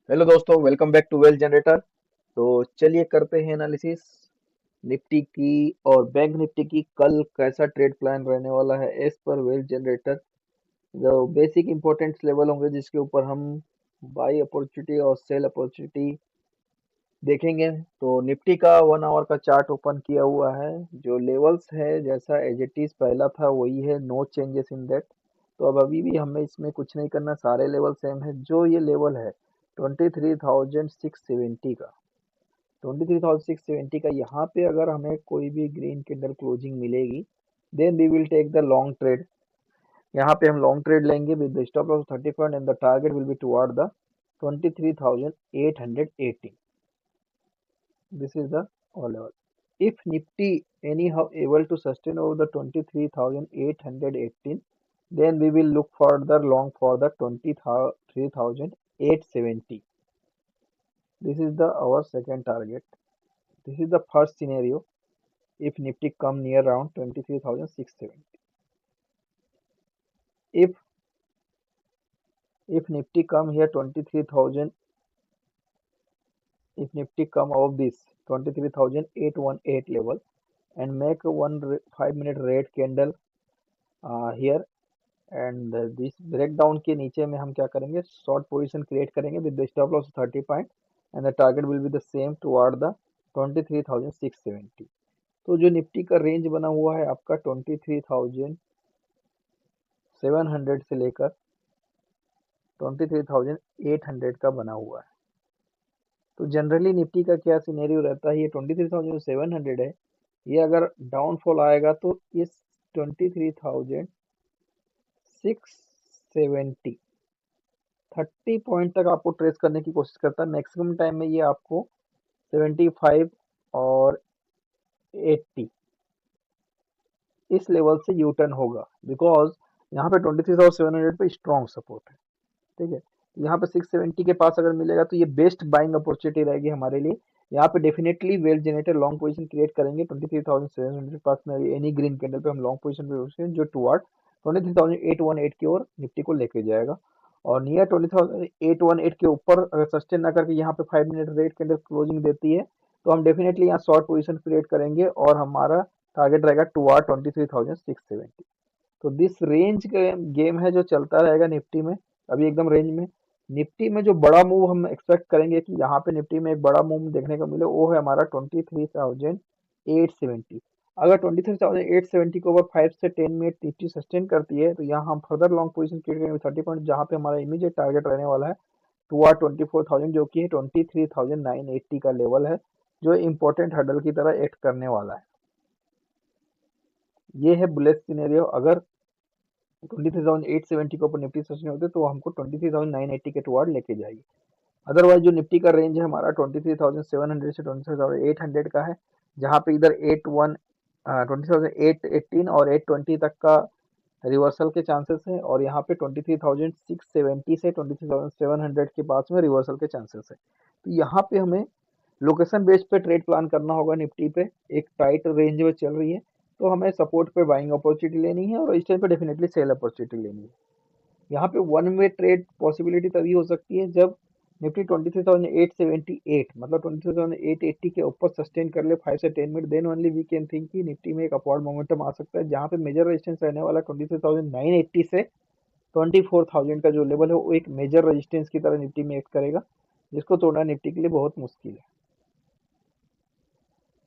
Hello दोस्तों, welcome back to well generator. तो चलिए करते हैं एनालिसिस निफ्टी की और बैंक निफ्टी की। कल कैसा ट्रेड प्लान रहने वाला है एज पर वेल जनरेटर। जो बेसिक इंपॉर्टेंट लेवल होंगे जिसके ऊपर हम बाई अपॉर्चुनिटी और सेल अपॉर्चुनिटी देखेंगे। तो निफ्टी का 1 आवर का चार्ट ओपन किया हुआ है। जो लेवल्स है जैसा एज इट इज पहला था वही है, नो चेंजेस इन दैट। तो अब अभी भी हमें इसमें कुछ नहीं करना, सारे लेवल सेम है। जो ये लेवल है 23,670 का, 23,670 का, यहाँ पे अगर हमें कोई भी ग्रीन कैंडल क्लोजिंग मिलेगी then we will take the long trade. यहाँ पे हम लॉन्ग ट्रेड लेंगे with the stop loss 30 point and the target will be toward the 23,818। This is the all level. If Nifty anyhow able to sustain over the 23,818, then we will look further long for the 23,870. This is the our second target. This is the first scenario if Nifty come near around 23,670. If Nifty come here 23,000, if Nifty come above this 23,818 level and make one 5 minute red candle here, and this breakdown के नीचे में हम क्या करेंगे, short position create करेंगे with the stop loss 30 point and the target will be the same toward the 23,670। तो जो Nifty का रेंज बना हुआ है आपका 23,700 से लेकर 23,800 का बना हुआ है। तो जनरली निफ्टी का क्या सिनेरियो रहता है, ये 23,700 है, ये अगर डाउनफॉल आएगा तो इस 23,670 30 पॉइंट तक आपको ट्रेस करने की कोशिश करता है। मैक्सिमम टाइम में ये आपको 75 और 80 इस लेवल से यू टर्न होगा, बिकॉज यहाँ पे 23,700 पे स्ट्रॉन्ग सपोर्ट है। ठीक है, यहाँ पे 670 के पास अगर मिलेगा तो ये बेस्ट बाइंग अपॉर्चुनिटी रहेगी हमारे लिए। यहाँ पे definitely well generator long position create करेंगे 23,700 के पास में। एनी ग्रीन कैंडल पे हम लॉन्ग पोजीशन पे जो टुवर्ड 23,818 की ओर निफ्टी को लेके जाएगा। और नियर 20,818 के ऊपर अगर सस्टेन ना करके यहाँ पे 5 मिनट रेड कैंडल क्लोजिंग देती है तो हम डेफिनेटली यहाँ शॉर्ट पोजीशन क्रिएट करेंगे और हमारा टारगेट रहेगा टुवर्ड 23,670। तो दिस रेंज गेम है जो चलता रहेगा निफ्टी में। अभी एकदम रेंज में निफ्टी में जो बड़ा मूव हम एक्सपेक्ट करेंगे कि यहाँ पे निफ्टी में एक बड़ा मूव देखने को मिले, वो है हमारा 23,870। अगर 23,870 को ओवर 5 से 10 मिनट निफ्टी सस्टेन करती है तो यहाँ हम फर्दर लॉन्ग पोजीशन क्रिएट करेंगे 30 पॉइंट, जहाँ पे हमारा इमीडिएट टारगेट रहने वाला है टुवर्ड 24,000, जो कि है 23,980 का लेवल है, जो इंपॉर्टेंट हर्डल की तरह एक्ट करने वाला है। ये है बुलेट सिनेरियो। अगर 23,870 के ऊपर निफ्टी सस्टेन होते तो हमको 23,980 के टुवर्ड लेके जाएगी। अदरवाइज जो निफ्टी का रेंज है हमारा 23,700 से 23,800 का है, जहाँ पे इधर 23,818 और 820 तक का रिवर्सल के चांसेस है, और यहाँ पे 23,670 से 23,700 के पास में रिवर्सल के चांसेस है। तो यहाँ पे हमें लोकेशन बेस्ड पे ट्रेड प्लान करना होगा। निफ्टी पे एक टाइट रेंज में चल रही है तो हमें सपोर्ट पे बाइंग अपॉर्चुनिटी लेनी है और इस टाइम पे डेफिनेटली सेल अपॉर्चुनिटी लेनी है। यहाँ पे वन वे ट्रेड पॉसिबिलिटी तभी हो सकती है जब निफ्टी 23,878 मतलब 23,880 के ऊपर सस्टेन कर ले 5 से 10 मिनट, then only we can think कि निफ्टी में एक अपवर्ड मोमेंटम आ सकता है। जहाँ पे मेजर रेजिस्टेंस रहने वाला 23,980 से 24,000 का जो लेवल है वो एक मेजर रेजिस्टेंस की तरह निफ्टी में एक्ट करेगा, जिसको तोड़ना निफ्टी के लिए बहुत मुश्किल है।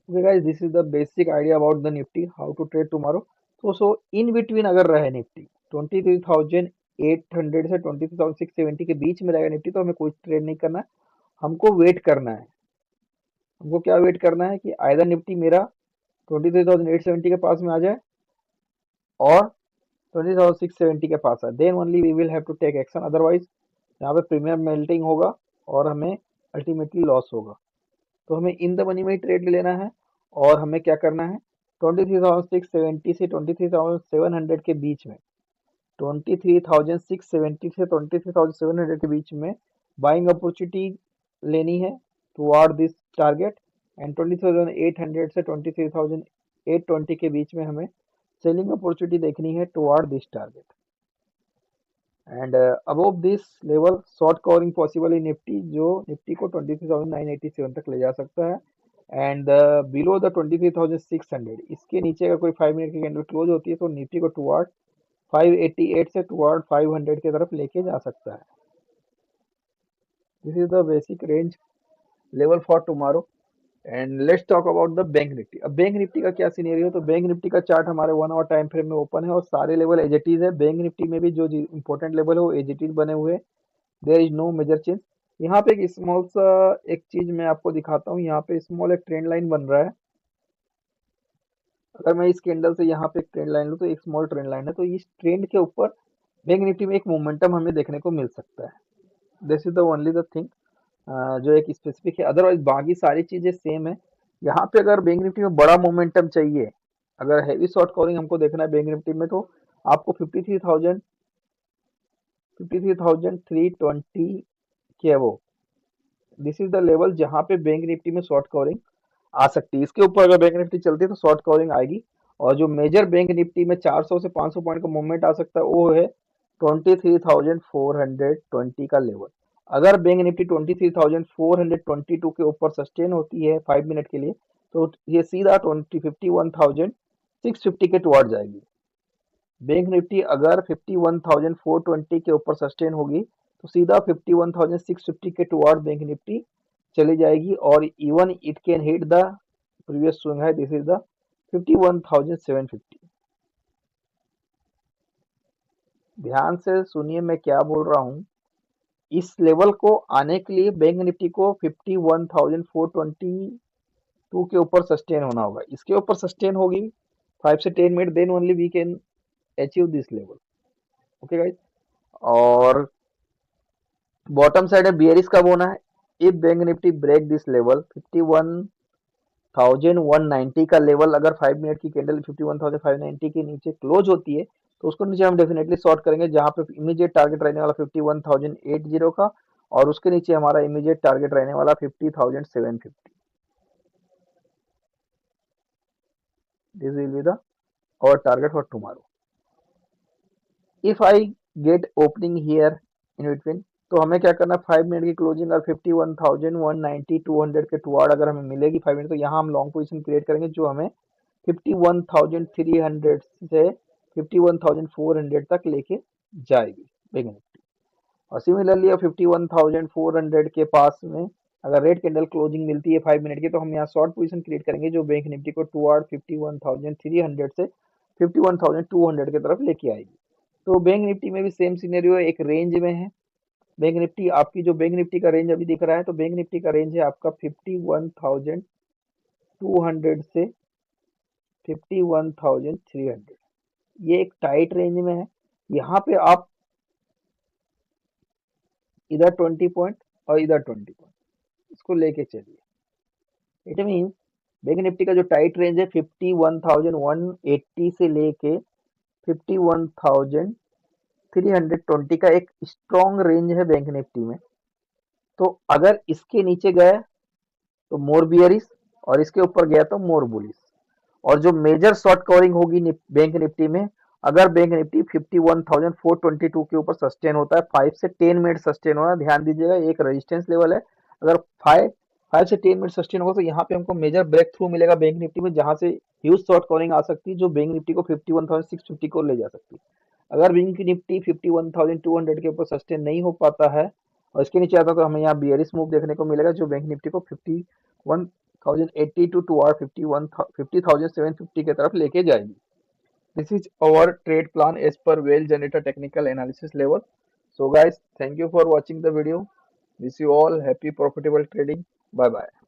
Okay guys, this is the basic idea about the Nifty, how to trade tomorrow. So in between अगर रहे निफ्टी 23,800 से 23,670 के बीच में रहेगा निफ्टी तो हमें कोई ट्रेड नहीं करना है, हमको वेट करना है। हमको क्या वेट करना है कि आइदर निफ्टी मेरा 23,870 के पास में आ जाए और 23,670 के पास आए, then only we will have to take action. Otherwise यहाँ पे प्रीमियम मेल्टिंग होगा और हमें अल्टीमेटली लॉस होगा। तो हमें इन द मनी में ही ट्रेड लेना है और हमें क्या करना है 23,670 से 23,700 के बीच में, 23,670 से 23,700 के बीच में बाइंग अपॉर्चुनिटी लेनी है टुवर्ड दिस टारगेट, एंड 20,800 से 23,820 के बीच में हमें सेलिंग अपॉर्चुनिटी देखनी है toward this target. And above this level short covering possible in Nifty, जो निफ्टी को 23,987 तक ले जा सकता है। एंड बिलो द 23,600, इसके नीचे का कोई 5 मिनट की कैंडल क्लोज होती है तो निफ्टी को टुवर्ड 588 से टुवर्ड 500 की तरफ लेके जा सकता है। This is the basic range level for tomorrow. And let's talk about the bank Nifty. अब बैंक निफ्टी का क्या सिनेरियो, तो बैंक निफ्टी का चार्ट हमारे 1 आवर टाइम फ्रेम में ओपन है और सारे लेवल एज इट इज है। बैंक निफ्टी में भी जो इंपॉर्टेंट लेवल है वो एज इट इज बने हुए हैं, there is no major change. यहाँ पे एक स्मॉल सा एक चीज मैं आपको दिखाता हूँ, यहाँ पे स्मॉल एक ट्रेंड लाइन बन रहा है। अगर मैं इस कैंडल से यहाँ पे एक ट्रेंड लाइन लूँ तो एक स्मॉल ट्रेंड लाइन है, तो इस ट्रेंड के ऊपर बैंक निफ्टी में एक मोमेंटम हमें देखने को मिल सकता है। This is the only the thing जो एक स्पेसिफिक है, अदरवाइज बाकी सारी चीजें सेम है। यहाँ पे अगर बैंक निफ्टी में बड़ा मोमेंटम चाहिए, अगर हैवी शॉर्ट कवरिंग हमको देखना है बैंक निफ्टी में, तो आपको 53,320 के above, this is the level जहाँ पे बैंक निफ्टी में शॉर्ट कवरिंग आ सकती है। इसके ऊपर अगर बैंक निफ्टी चलती है तो शॉर्ट कवरिंग आएगी। और जो मेजर बैंक निफ्टी में 400 से 500 पॉइंट का मूवमेंट आ सकता है वो है 23,420 का लेवल। अगर बैंक निफ्टी 23,422 के ऊपर सस्टेन होती है 5 मिनट के लिए, तो ये सीधा 51,650 के टुवर्ड जाएगी। बैंक निफ्टी अगर 51,420 के ऊपर सस्टेन होगी तो सीधा 51,650 के टुवर्ड बैंक निफ्टी चली जाएगी, और even it can hit the previous swing है, दिस इज द 51,750। ध्यान से सुनिए मैं क्या बोल रहा हूँ। इस लेवल को आने के लिए बैंक निफ्टी को 51,422 के ऊपर सस्टेन होना होगा। इसके ऊपर सस्टेन होगी 5 से 10 मिनट, then only we can achieve this level. Okay guys, और बॉटम साइड है बियरिश कब होना है, if bank Nifty break this level 51,190 का लेवल, अगर 5 मिनट की कैंडल 51,590 के नीचे क्लोज होती है तो उसको नीचे हम डेफिनेटली शॉर्ट करेंगे, जहां पे इमीडिएट टारगेट रहने वाला 51,080 का, और उसके नीचे हमारा इमीडिएट टारगेट रहने वाला 50,750। दिस विल बी द और target for tomorrow. If I get opening here in between, तो हमें क्या करना है, 5 मिनट की क्लोजिंग और 51,190 200 के टुवार्ड अगर हमें मिलेगी 5 मिनट, तो यहाँ हम लॉन्ग पोजीशन क्रिएट करेंगे जो हमें 51,300 से 51,400 तक लेके जाएगी बैंक निफ्टी। और सिमिलरली अब 51,400 के पास में अगर रेड कैंडल क्लोजिंग मिलती है 5 मिनट की, तो हम यहाँ शॉर्ट पोजीशन क्रिएट करेंगे जो बैंक निफ्टी को टुवार्ड 51,300 से 51,200 की तरफ लेके आएगी। तो बैंक निफ्टी में भी सेम सिनेरियो एक रेंज में है। बैंक निफ्टी आपकी जो बैंक निफ्टी का रेंज अभी दिख रहा है, तो बैंक निफ्टी का रेंज है आपका 51,200 से 51,300। ये एक टाइट रेंज में है। यहाँ पे आप इधर 20 पॉइंट और इधर 20 पॉइंट इसको लेके चलिए। इट मीन बैंक निफ्टी का जो टाइट रेंज है 51,180 से लेके 51,320 का एक स्ट्रॉन्ग रेंज है बैंक निफ्टी में। तो अगर इसके नीचे गए तो मोर बियरिश, और इसके ऊपर गया तो मोर बुलिश। और जो मेजर शॉर्ट कवरिंग होगी बैंक निफ्टी में, अगर बैंक निफ्टी 51,422 के ऊपर सस्टेन होता है, 5 से 10 मिनट सस्टेन होना, ध्यान दीजिएगा एक रेजिस्टेंस लेवल है। अगर 5 से 10 मिनट सस्टेन होगा तो यहाँ पे हमको मेजर ब्रेक थ्रू मिलेगा बैंक निफ्टी में, जहां से ह्यूज शॉर्ट कवरिंग आ सकती है जो बैंक निफ्टी को 51,650 को ले जा सकती है। अगर बैंक निफ्टी 51,200 के ऊपर सस्टेन नहीं हो पाता है और इसके नीचे आता है, तो हमें यहाँ बियरिश मूव देखने को मिलेगा जो बैंक निफ्टी को 51,080 टू टुवर्ड 50,750 की तरफ लेके जाएगी। This is our trade plan as per well generator technical analysis level. So guys, thank you for watching the video. Wish you all happy profitable trading. Bye bye.